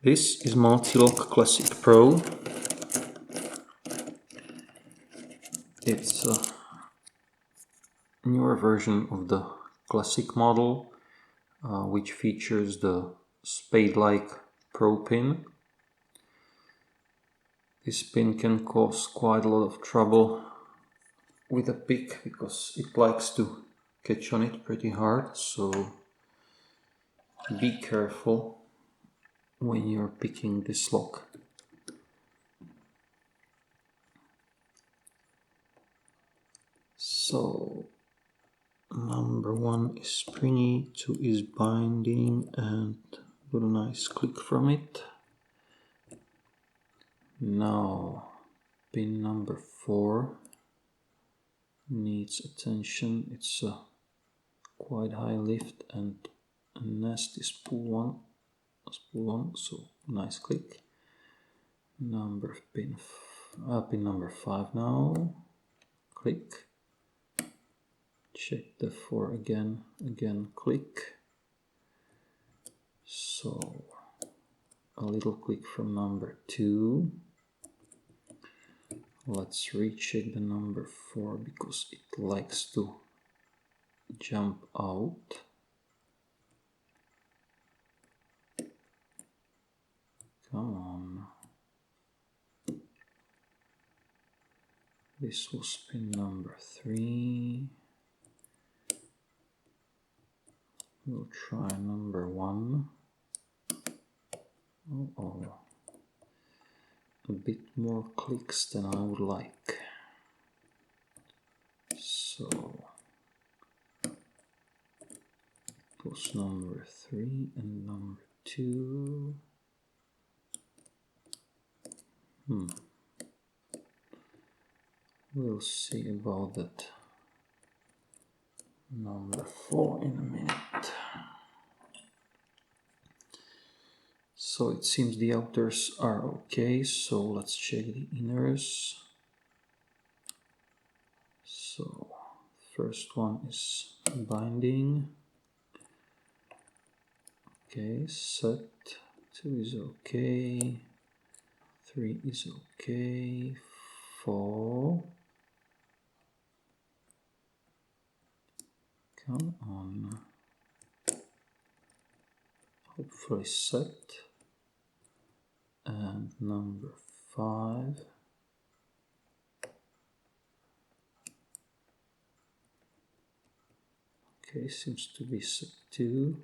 This is Mul-t-lock Classic Pro. It's a newer version of the Classic model, which features the spade-like Pro pin. This pin can cause quite a lot of trouble with a pick because it likes to catch on it pretty hard, so be careful when you're picking this lock. So number 1 is springy, 2 is binding, and got a nice click from it. Now pin number 4 needs attention. It's a quite high lift and a nasty spool one, so nice click. Pin number 5 now, click. Check the 4 again, click. So a little click from number 2. Let's recheck the number 4 because it likes to jump out. Come on. This was pin number 3. We'll try number 1. Oh, a bit more clicks than I would like. So it was number 3 and number 2. We'll see about that number 4 in a minute. So it seems the outers are okay, so let's check the inners. So first one is binding. Okay, set. 2 is okay. 3 is okay. 4. Come on. Hopefully set. And number 5. Okay, seems to be set too.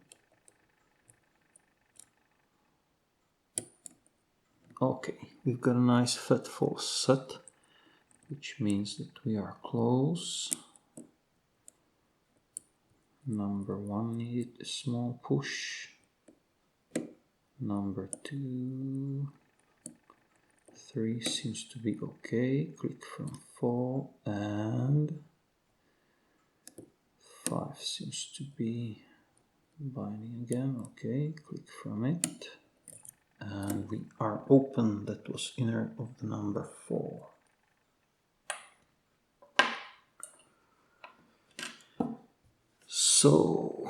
Okay, we've got a nice fat false set, which means that we are close. Number 1 needed a small push. Number 2, 3 seems to be okay. Click from 4, and 5 seems to be binding again. Okay, click from it, and we are open. That was inner of the number 4. So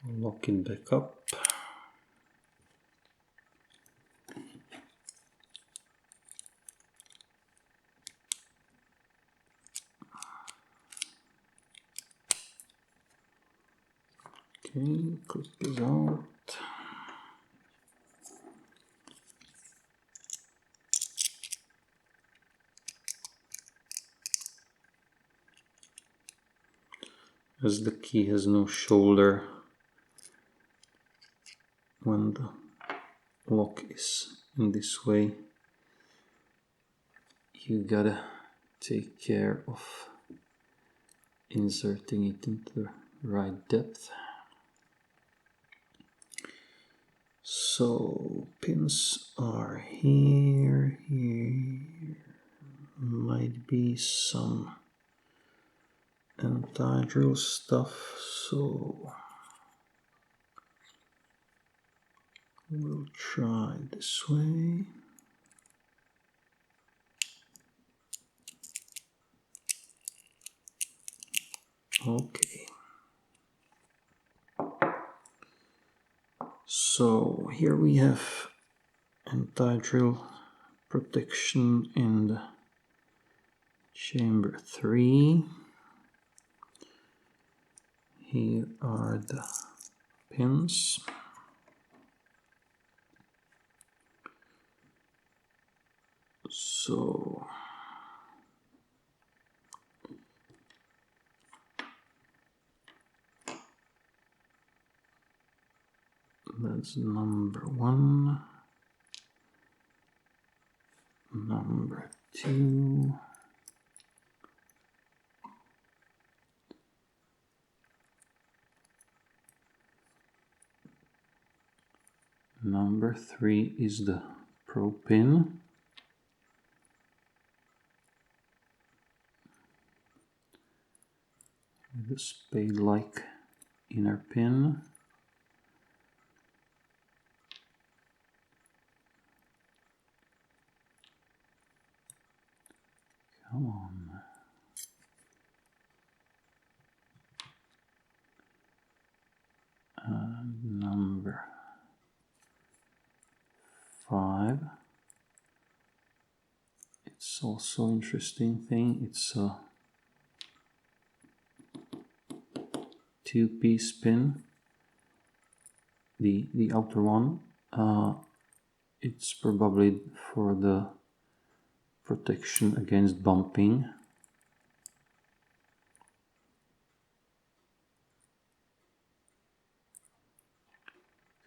lock it back up. Okay, click this out. As the key has no shoulder, when the lock is in this way, you gotta take care of inserting it into the right depth. So pins are here, might be some anti-drill stuff, so we'll try this way. Okay. So here we have anti-drill protection in the chamber 3. Here are the pins. So that's number 1, number 2, number 3 is the pro pin. The spade-like inner pin. Come on. And number 5. It's also interesting thing. It's a 2-piece pin. The outer one. It's probably for the protection against bumping.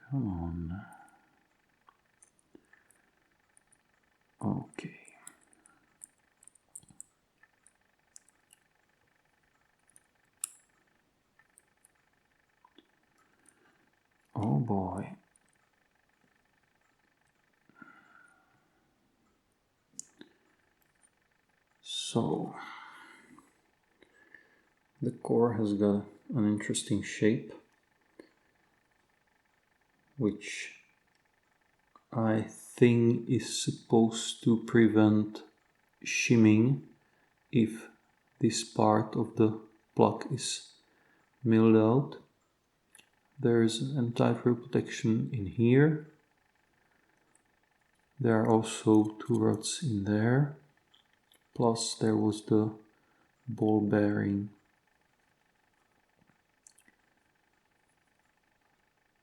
Come on. Okay. Oh boy. So the core has got an interesting shape, which I think is supposed to prevent shimming if this part of the block is milled out. There's anti-drill protection in here. There are also 2 rods in there. Plus there was the ball bearing.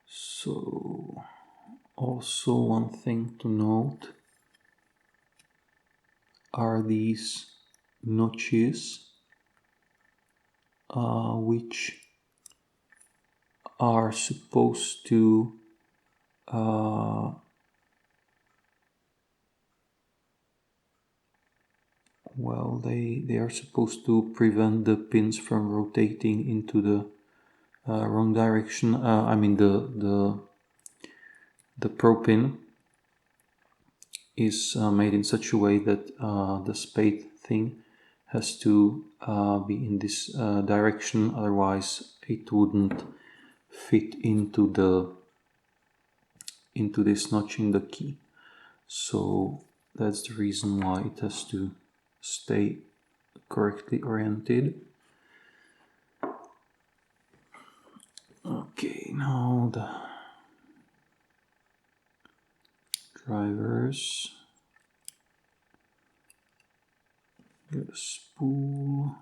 So also one thing to note are these notches which are supposed to well, they are supposed to prevent the pins from rotating into the wrong direction. I mean the pro pin is made in such a way that the spade thing has to be in this direction, otherwise it wouldn't fit into this notch in the key. So that's the reason why it has to stay correctly oriented. Okay, now the drivers. Get a spool.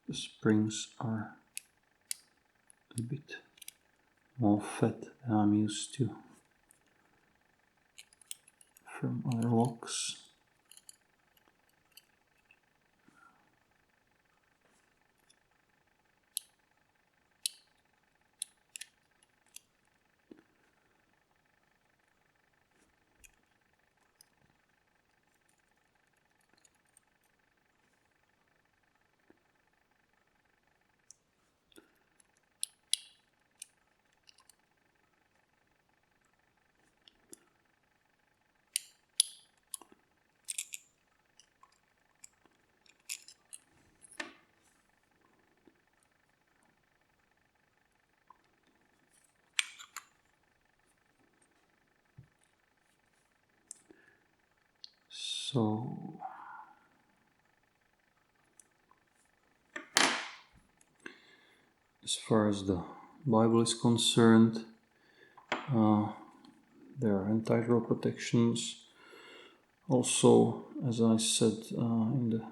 The springs are a bit more fat than I'm used to from other locks. So as far as the Bible is concerned, there are anti-draw protections. Also, as I said in the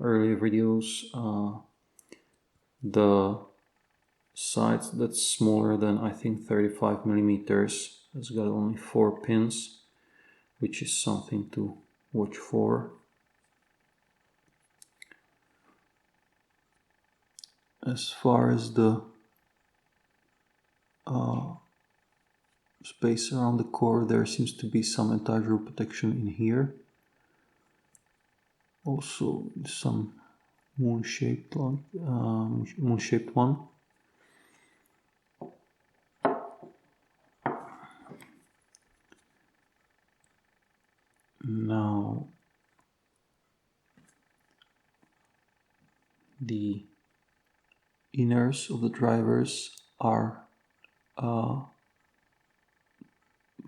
earlier videos, the side that's smaller than, I think, 35 millimeters has got only 4 pins, which is something to watch for. As far as the space around the core, there seems to be some anti-draw protection in here. Also some moon-shaped one. Now the inners of the drivers are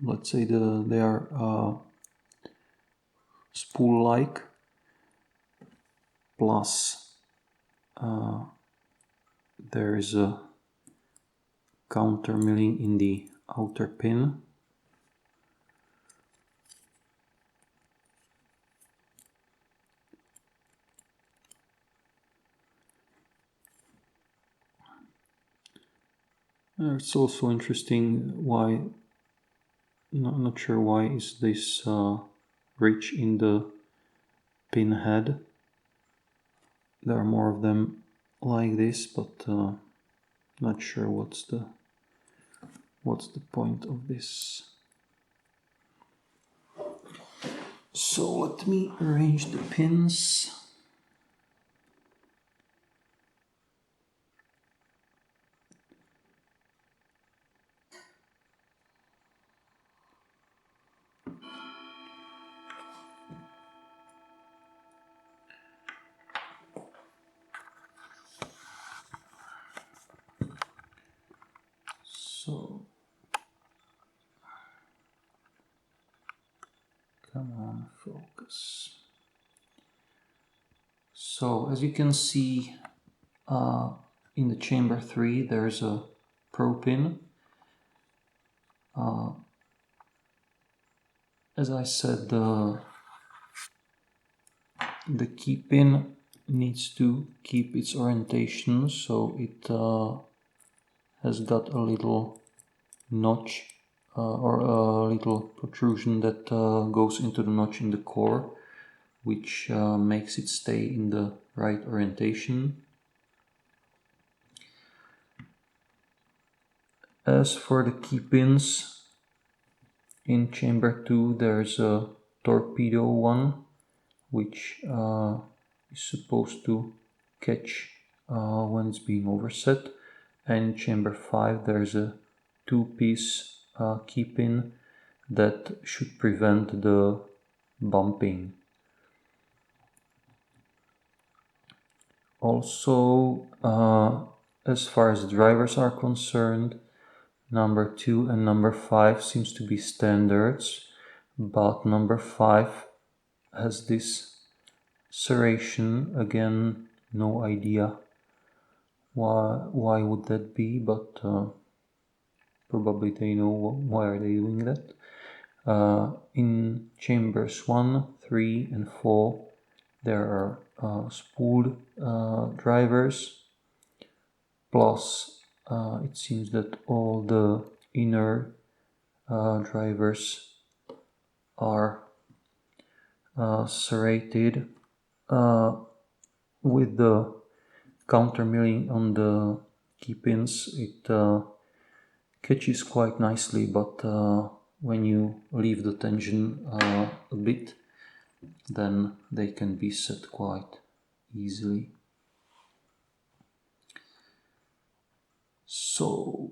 let's say they are spool-like, plus there is a counter milling in the outer pin. It's also interesting why, not sure why is this ridge in the pin head. There are more of them like this, but not sure what's the point of this. So let me arrange the pins. So come on, focus. So as you can see, in the chamber 3 there's a pro pin. As I said, the key pin needs to keep its orientation, so it has got a little notch or a little protrusion that goes into the notch in the core, which makes it stay in the right orientation. As for the key pins, in chamber 2 there's a torpedo one, which is supposed to catch when it's being overset, and in chamber 5 there's a 2-piece key pin that should prevent the bumping. Also, as far as drivers are concerned, number 2 and number 5 seems to be standards, but number 5 has this serration. Again, no idea why would that be, but probably they know why are they doing that. In chambers 1, 3 and 4 there are spooled drivers, plus it seems that all the inner drivers are serrated with the counter milling on the key pins. It catches quite nicely, but when you leave the tension a bit, then they can be set quite easily. So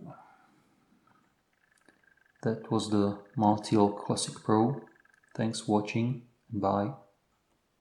that was the Mul-t-lock Classic Pro. Thanks for watching. Bye.